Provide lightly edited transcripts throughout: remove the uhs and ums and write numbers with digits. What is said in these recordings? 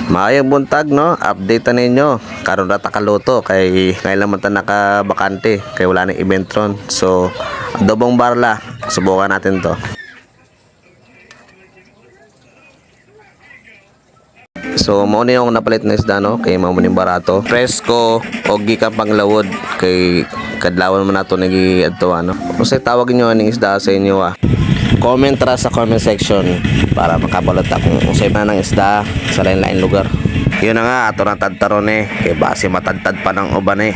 Maayong buntag no, update na ninyo. Karon na takaluto kay ngayon lang man ta nakabakante kay wala nang event ron. So, adobong barla. Subukan natin to. So, mao ni yung napalit na isda no, kay mao ning barato. Fresco o gikan panglawod kay kadlawon man nato nagi adto ano. Unsay tawag niyo aning isda sa inyo ah? Comment ra sa comment section para makabalot kung unsay man ang isda sa lain-lain lugar. Yun na nga ato na tadtaron eh kay base matadtad pa ng uban eh.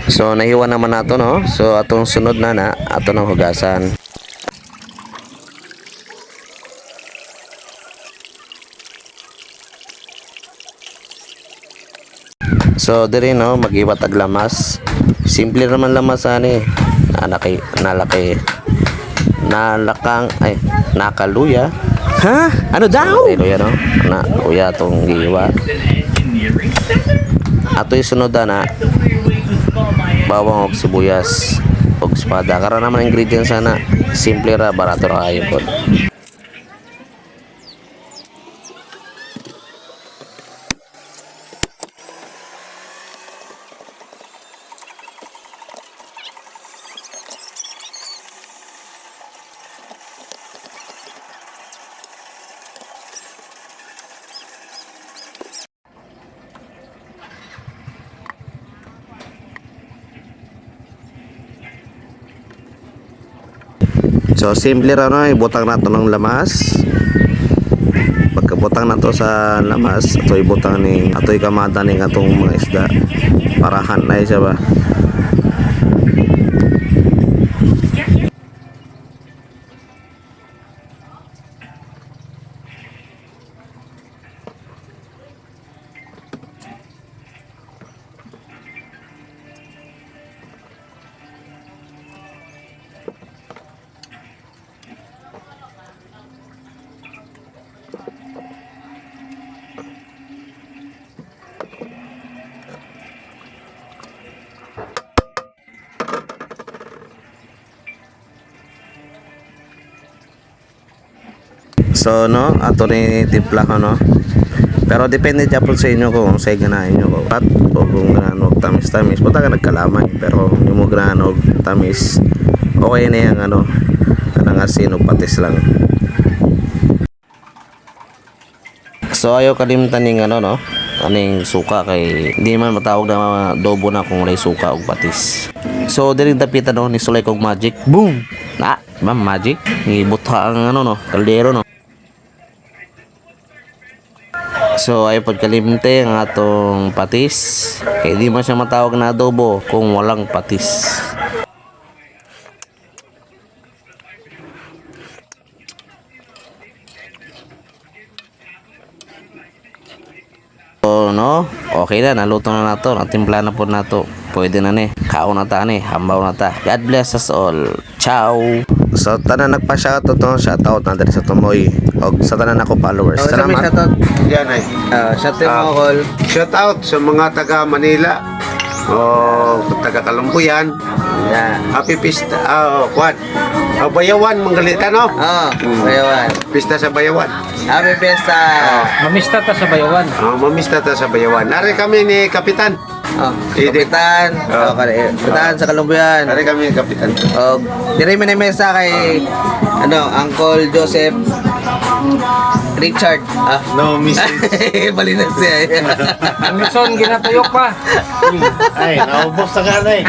So nahiwa naman nato no. So atong sunod na ato nang hugasan. So diri no magiwat ag lamas. Simple naman lamas ani. Nalakang ay nakaluya. Ha? Ano daw? Luya no. Na luya tong giwa. Ato isunod na bawang og sibuyas og espada. Karon naman ingredients sana. Simple ra barato ra kayo pod. So simple ra no, ibutang nato ng lamas. Pagkabutang nato sa lamas, ato ibutang ning atoy kamata ning atong mga isda para hanay siya ba. So no, ato ni timpla ko no. Pero depende dyan po sa inyo kung sa'yo ganahin nyo ko. Pat o kung ganahan tamis-tamis. Punta ka nagkalamay. Pero yung mo ganahan tamis, okay na yung ano, nangasin o patis lang. So ayaw kalimutan ng ano no, aning suka kay hindi man matawag na adobo na kung may suka o patis. So diri dapitan no ni sulay kog magic. Boom. Na, ma'am magic. Ngibutha ang ano no, kaldero no. So ay pod kalimte ang atong patis. Kay di man siya matawag na adobo kung walang patis. So no, okay na, naluto na nato, natimpla na po nato. Pwede na ni, kaon na ta ni, hambaw na ta. God bless us all. Ciao. So tanan nagpa-shoutout to, shoutout na diri sa Tumoy og sa tanan ako followers. Salamat. Shoutout. Yan ay. Shoutout mo all. Shout out sa mga taga Manila. Taga Kalumpuyan. Yeah. Happy Pista. Kwan. Bayawan, manggalita no? Bayawan. Pista sa Bayawan. Happy Fiesta. Mamista ta sa Bayawan. Mamista ta sa Bayawan. Nari kami ni Kapitan. Kapitan. Kapitan sa Kalumbuyan. Nari kami ni Kapitan. Dire man mesa kay Uncle Joseph Richard. No, Miss. Bali na siya. Ang son ginatuyok pa. Ay, naubos na ka na eh.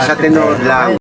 Sa tinood lang.